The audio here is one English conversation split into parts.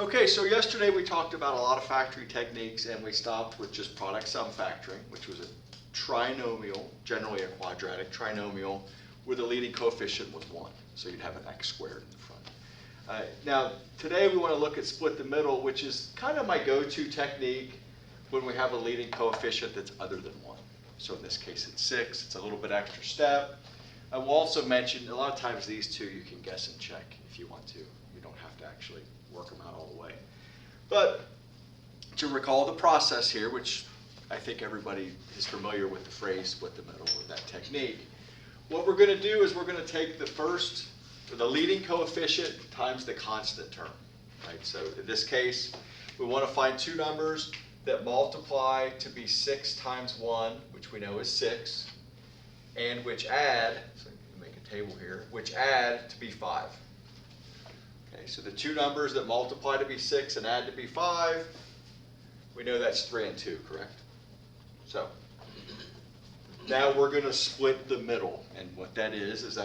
Okay, so yesterday we talked about a lot of factoring techniques and we stopped with just product sum factoring, which was a trinomial, generally a quadratic trinomial, where the leading coefficient was 1. So you'd have an x squared in the front. Now, today we want to look at split the middle, which is kind of my go-to technique when we have a leading coefficient that's other than 1. So in this case it's 6, it's a little bit extra step. I will also mention, a lot of times these two you can guess and check if you want to. You don't have to actually work them out all the way. But to recall the process here, which I think everybody is familiar with the phrase split the middle or that technique, what we're going to do is we're going to take the leading coefficient times the constant term. Right? So in this case, we want to find two numbers that multiply to be 6 times 1, which we know is 6, and which add, so I can make a table here, which add to be 5. Okay, so the two numbers that multiply to be 6 and add to be 5, we know that's 3 and 2, correct? So now we're going to split the middle, and what that is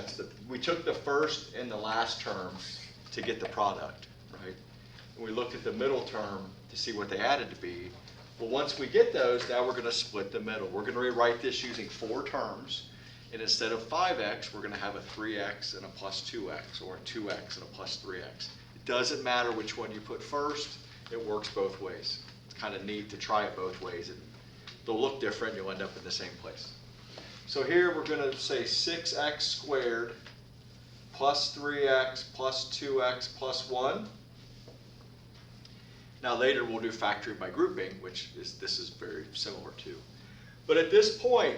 we took the first and the last term to get the product, right? And we looked at the middle term to see what they added to be. Well, once we get those, now we're going to split the middle. We're going to rewrite this using 4 terms. And instead of 5x, we're going to have a 3x and a plus 2x, or a 2x and a plus 3x. It doesn't matter which one you put first. It works both ways. It's kind of neat to try it both ways. And they'll look different. You'll end up in the same place. So here we're going to say 6x squared plus 3x plus 2x plus 1. Now later we'll do factoring by grouping, which this is very similar to. But at this point,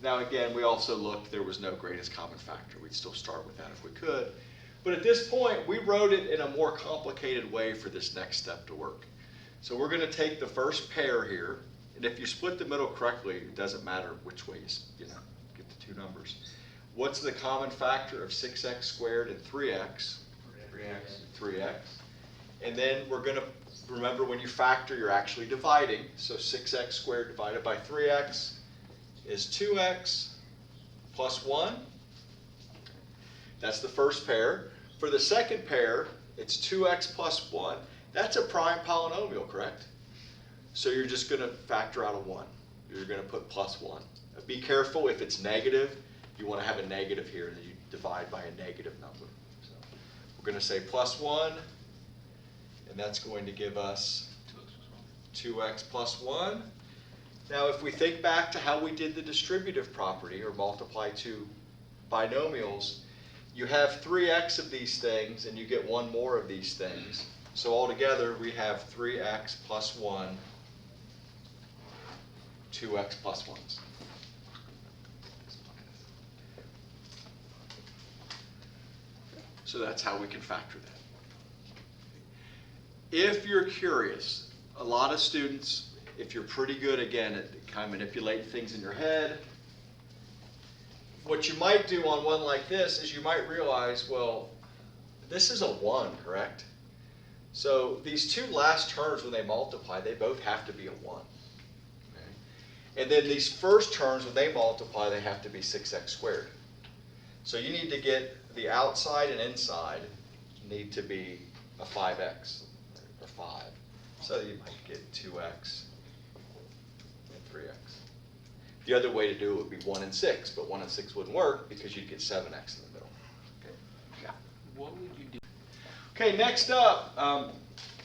now again, we also looked, there was no greatest common factor. We'd still start with that if we could. But at this point, we wrote it in a more complicated way for this next step to work. So we're going to take the first pair here, and if you split the middle correctly, it doesn't matter which way you get the two numbers. What's the common factor of 6x squared and 3x? 3x. And then we're going to, remember when you factor, you're actually dividing. So 6x squared divided by 3x is 2x plus 1. That's the first pair. For the second pair, it's 2x plus 1. That's a prime polynomial, correct? So you're just going to factor out a 1. You're going to put plus 1. Now be careful, if it's negative, you want to have a negative here, and then you divide by a negative number. So we're going to say plus 1, and that's going to give us 2x plus 1. Now, if we think back to how we did the distributive property, or multiply two binomials, you have 3x of these things, and you get one more of these things. So altogether, we have 3x plus 1, 2x plus 1s. So that's how we can factor that. If you're curious, a lot of students, if you're pretty good, again, at kind of manipulating things in your head, what you might do on one like this is you might realize, well, this is a 1, correct? So these two last terms, when they multiply, they both have to be a 1. Okay? And then these first terms, when they multiply, they have to be 6x squared. So you need to get the outside and inside need to be a 5x, or 5. So you might get 2x and 3x. The other way to do it would be 1 and 6, but 1 and 6 wouldn't work because you'd get 7x in the middle. Okay. Yeah. What would you do? Okay, next up,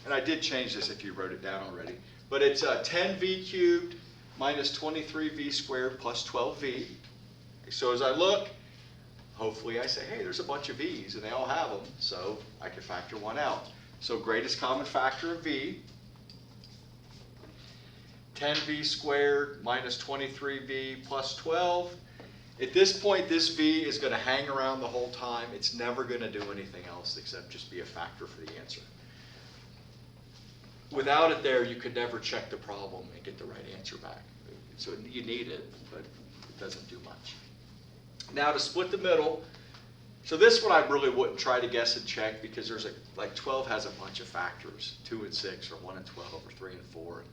and I did change this if you wrote it down already, but it's 10v cubed minus 23v squared plus 12v. Okay, so as I look, hopefully I say, hey, there's a bunch of v's, and they all have them, so I can factor one out. So greatest common factor of v, 10v squared minus 23v plus 12. At this point, this v is going to hang around the whole time. It's never going to do anything else except just be a factor for the answer. Without it there, you could never check the problem and get the right answer back. So you need it, but it doesn't do much. Now to split the middle, so this one I really wouldn't try to guess and check because there's like 12 has a bunch of factors, 2 and 6 or 1 and 12 or 3 and 4.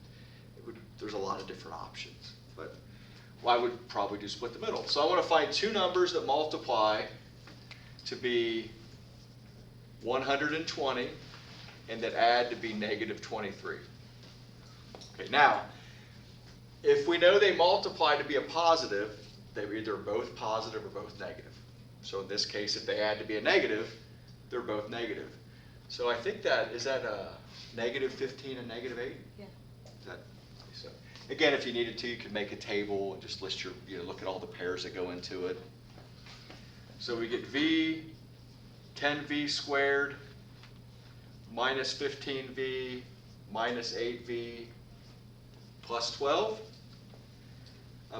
There's a lot of different options, but I would probably do split the middle. So I want to find two numbers that multiply to be 120 and then add to be negative 23. Okay, now, if we know they multiply to be a positive, they're either both positive or both negative. So in this case, if they add to be a negative, they're both negative. So I think is that a negative 15 and negative 8? Yeah. Is that, so again, if you needed to, you could make a table and just list look at all the pairs that go into it. So we get v 10v squared minus 15v minus 8v plus 12.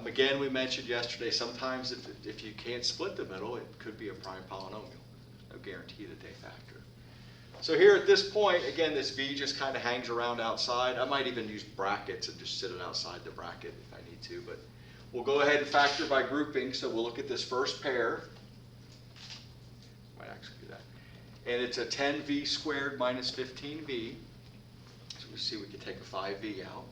Again, we mentioned yesterday, sometimes if you can't split the middle, it could be a prime polynomial. No guarantee that they factor. So here at this point, again, this v just kind of hangs around outside. I might even use brackets and just sit it outside the bracket if I need to, but we'll go ahead and factor by grouping. So we'll look at this first pair. Might actually do that. And it's a 10v squared minus 15v. So we see we can take a 5v out.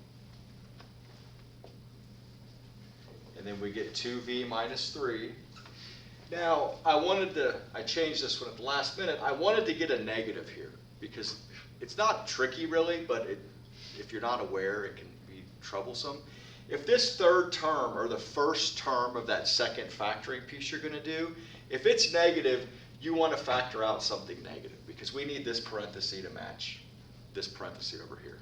And then we get 2v minus 3. Now, I changed this one at the last minute. I wanted to get a negative here because it's not tricky really, but if you're not aware, it can be troublesome. If this third term or the first term of that second factoring piece you're going to do, if it's negative, you want to factor out something negative because we need this parenthesis to match this parenthesis over here,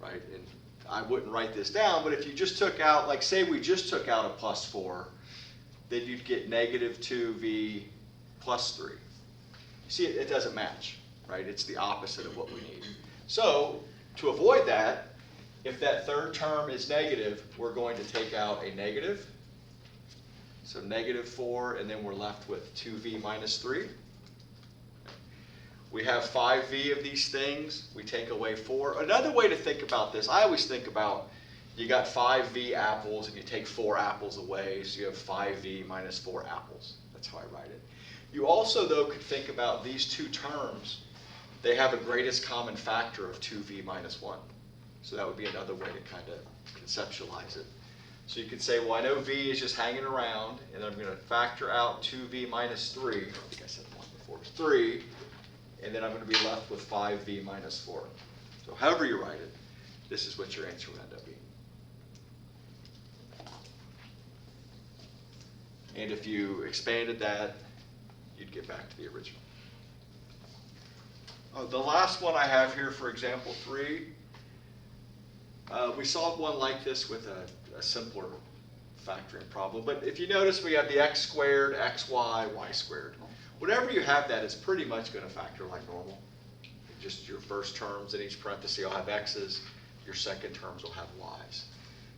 right? And I wouldn't write this down, but if you just took out, like say we just took out a plus 4, then you'd get negative 2v plus 3. You see, it doesn't match, right? It's the opposite of what we need. So to avoid that, if that third term is negative, we're going to take out a negative. So negative 4, and then we're left with 2v minus 3. We have 5v of these things. We take away 4. Another way to think about this, I always think about you got 5v apples and you take 4 apples away, so you have 5v minus 4 apples. That's how I write it. You also, though, could think about these two terms. They have a greatest common factor of 2v minus 1. So that would be another way to kind of conceptualize it. So you could say, well, I know v is just hanging around, and I'm going to factor out 2v minus 3. I think I said 1 before. 3. And then I'm going to be left with 5v minus 4. So however you write it, this is what your answer would end up being. And if you expanded that, you'd get back to the original. The last one I have here for example 3, we solved one like this with a simpler factoring problem. But if you notice, we have the x squared, xy, y squared. Whatever you have that is pretty much going to factor like normal. Just your first terms in each parenthesis will have x's. Your second terms will have y's.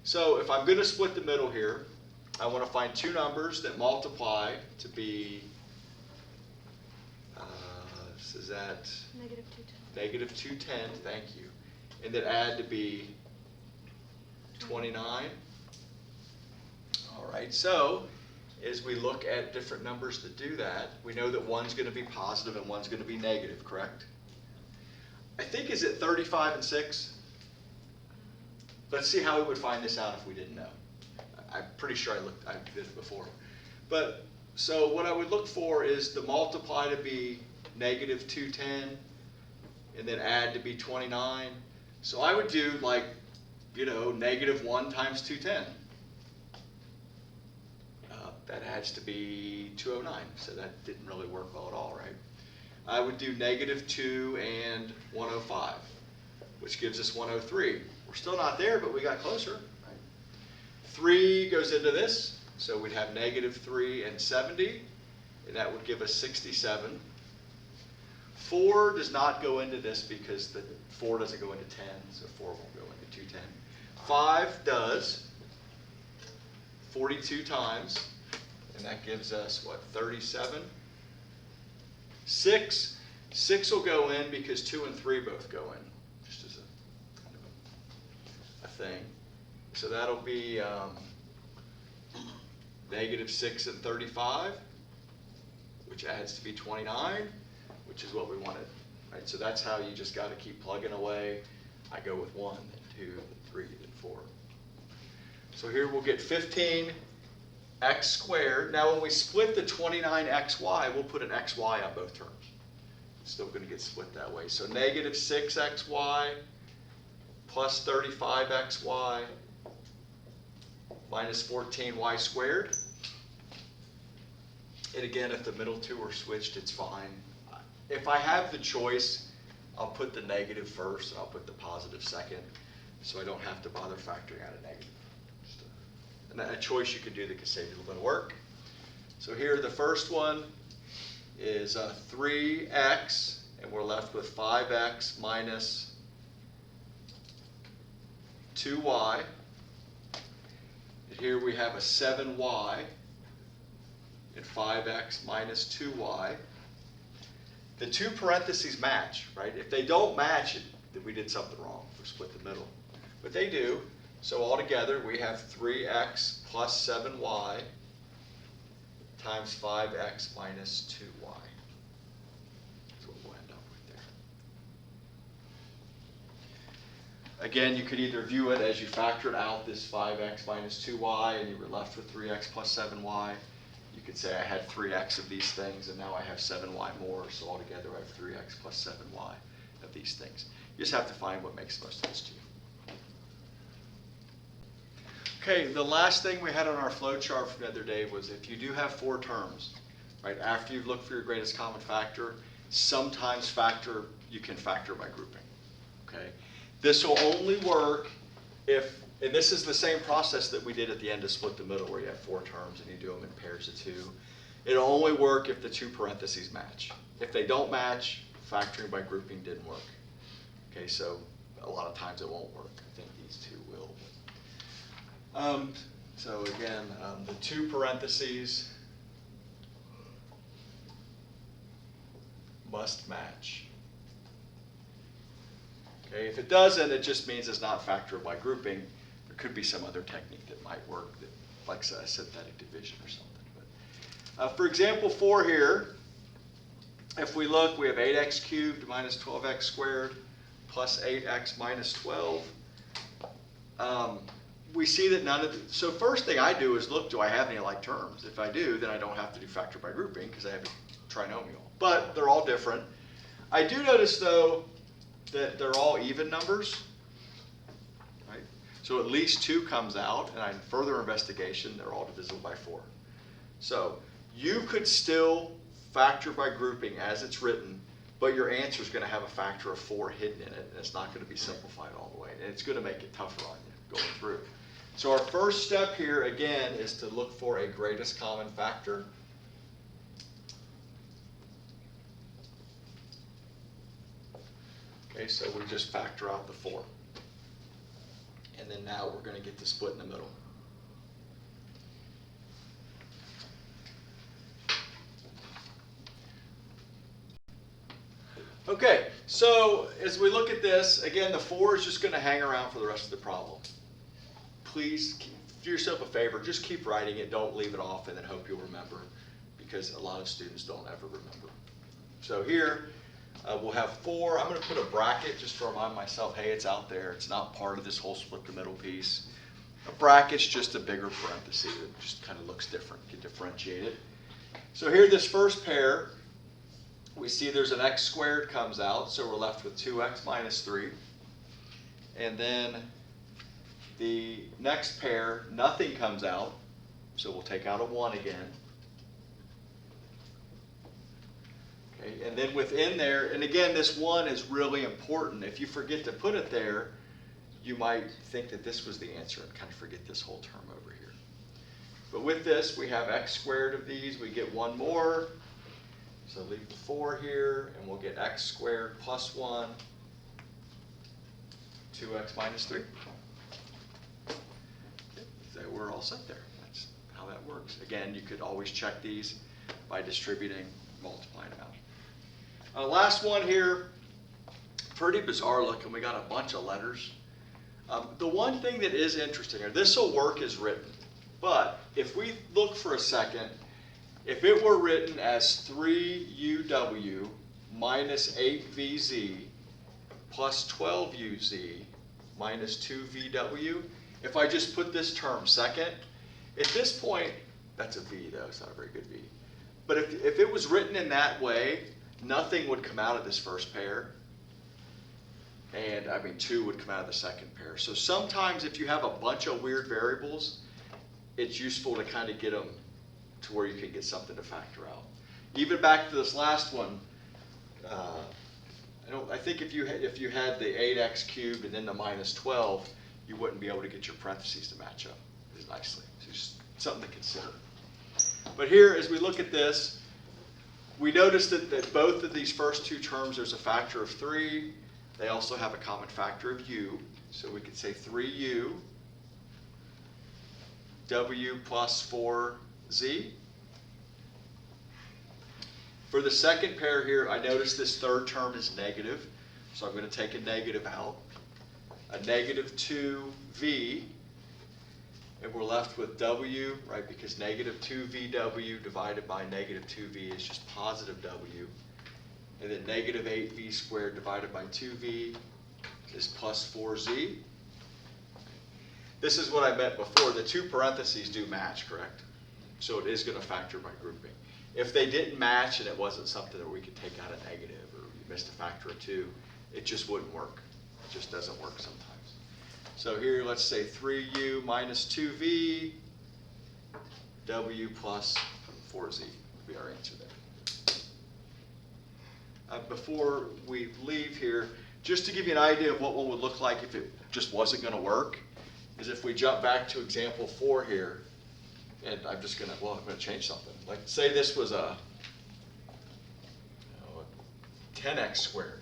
So if I'm going to split the middle here, I want to find two numbers that multiply to be, this is at Negative 210. negative 210, thank you. And then add to be 29. All right, so as we look at different numbers that do that, we know that one's going to be positive and one's going to be negative, correct? I think, is it 35 and 6? Let's see how we would find this out if we didn't know. I'm pretty sure I did it before. But, so what I would look for is the multiply to be negative 210 and then add to be 29. So I would do like, negative 1 times 210. That adds to be 209, so that didn't really work well at all, right? I would do negative 2 and 105, which gives us 103. We're still not there, but we got closer, right? 3 goes into this, so we'd have negative 3 and 70, and that would give us 67. 4 does not go into this because the 4 doesn't go into 10, so 4 won't go into 210. 5 does 42 times. And that gives us, what, 37? 6 will go in because 2 and 3 both go in, just as a kind of a thing. So that'll be negative 6 and 35, which adds to be 29, which is what we wanted. Right? So that's how you just got to keep plugging away. I go with 1, then 2, then 3, then 4. So here we'll get 15 x squared. Now when we split the 29xy, we'll put an xy on both terms. still going to get split that way. So negative 6xy plus 35xy minus 14y squared. And again, if the middle two are switched, it's fine. If I have the choice, I'll put the negative first and I'll put the positive second, so I don't have to bother factoring out a negative. And a choice you could do that could save you a little bit of work. So here the first one is 3x, and we're left with 5x minus 2y. And here we have a 7y and 5x minus 2y. The two parentheses match, right? If they don't match, then we did something wrong. We split the middle. But they do. So altogether, we have 3x plus 7y times 5x minus 2y. That's what we'll end up with there. Again, you could either view it as you factored out this 5x minus 2y and you were left with 3x plus 7y. You could say I had 3x of these things and now I have 7y more, so altogether I have 3x plus 7y of these things. You just have to find what makes most sense to you. Okay, the last thing we had on our flow chart from the other day was if you do have four terms, right, after you've looked for your greatest common factor, sometimes you can factor by grouping, okay? This will only work if, and this is the same process that we did at the end of split the middle where you have four terms and you do them in pairs of two. It'll only work if the two parentheses match. If they don't match, factoring by grouping didn't work. Okay, so a lot of times it won't work. I think these two will. So again, the two parentheses must match. Okay, if it doesn't, it just means it's not factorable by grouping. There could be some other technique that might work, that, like a synthetic division or something. But, for example 4 here, if we look, we have 8x cubed minus 12x squared plus 8x minus 12. We see that none of the, so first thing I do is look, do I have any like terms? If I do, then I don't have to do factor by grouping because I have a trinomial. But they're all different. I do notice though that they're all even numbers, right? So at least 2 comes out, and on further investigation, they're all divisible by 4. So you could still factor by grouping as it's written, but your answer is going to have a factor of 4 hidden in it, and it's not going to be simplified all the way. And it's going to make it tougher on you going through. So our first step here, again, is to look for a greatest common factor. Okay, so we just factor out the 4. And then now we're going to get the split in the middle. Okay, so as we look at this, again, the 4 is just going to hang around for the rest of the problem. Please do yourself a favor, just keep writing it, don't leave it off and then hope you'll remember, because a lot of students don't ever remember. So here, we'll have 4. I'm going to put a bracket just to remind myself, hey, it's out there. It's not part of this whole split the middle piece. A bracket's just a bigger parenthesis that just kind of looks different. You can differentiate it. So here, this first pair, we see there's an x squared comes out, so we're left with 2x minus 3. And then the next pair, nothing comes out, so we'll take out a 1 again. Okay, and then within there, and again, this 1 is really important. If you forget to put it there, you might think that this was the answer and kind of forget this whole term over here. But with this, we have x squared of these. We get 1 more. So leave the 4 here, and we'll get x squared plus 1, 2x minus 3. So we're all set there. That's how that works. Again, you could always check these by distributing, multiplying them out. Last one here, pretty bizarre looking. We got a bunch of letters. The one thing that is interesting, or this will work as written, but if we look for a second, if it were written as 3UW minus 8VZ plus 12UZ minus 2VW, if I just put this term second, at this point, that's a V though, it's not a very good V. But if it was written in that way, nothing would come out of this first pair. And I mean, 2 would come out of the second pair. So sometimes if you have a bunch of weird variables, it's useful to kind of get them to where you can get something to factor out. Even back to this last one, I think if you had the 8x cubed and then the minus 12, you wouldn't be able to get your parentheses to match up as nicely. So just something to consider. But here, as we look at this, we notice that both of these first two terms, there's a factor of 3. They also have a common factor of u. So we could say 3u, w plus 4z. For the second pair here, I notice this third term is negative. So I'm going to take a negative out. A negative 2v. And we're left with w, right? Because negative 2vw divided by negative 2v is just positive w. And then negative 8v squared divided by 2v is plus 4z. This is what I meant before. The two parentheses do match, correct? So it is going to factor by grouping. If they didn't match and it wasn't something that we could take out a negative or you missed a factor of 2, it just wouldn't work. It just doesn't work sometimes. So here, let's say 3u minus 2v, w plus 4z would be our answer there. Before we leave here, just to give you an idea of what one would look like if it just wasn't going to work, is if we jump back to example 4 here, and I'm just going to, I'm going to change something. Like say this was a 10x squared.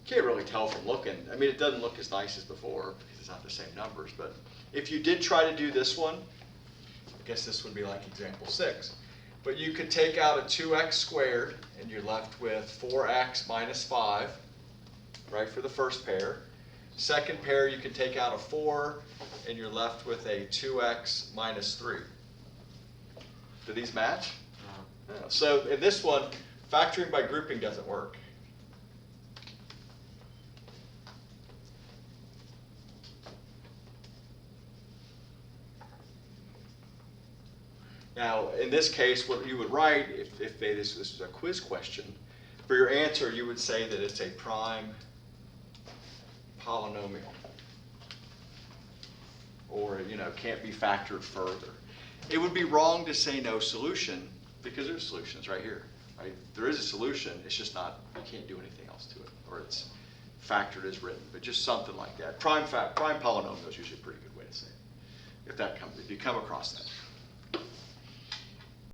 Can't really tell from looking. I mean, it doesn't look as nice as before because it's not the same numbers. But if you did try to do this one, I guess this would be like example 6. But you could take out a 2x squared, and you're left with 4x minus 5, right, for the first pair. Second pair, you can take out a 4, and you're left with a 2x minus 3. Do these match? No. So in this one, factoring by grouping doesn't work. Now, in this case, what you would write, if this was a quiz question, for your answer, you would say that it's a prime polynomial. Or, can't be factored further. It would be wrong to say no solution, because there's solutions right here. Right? There is a solution, it's just not, you can't do anything else to it. Or it's factored as written, but just something like that. Prime polynomial is usually a pretty good way to say it, if you come across that.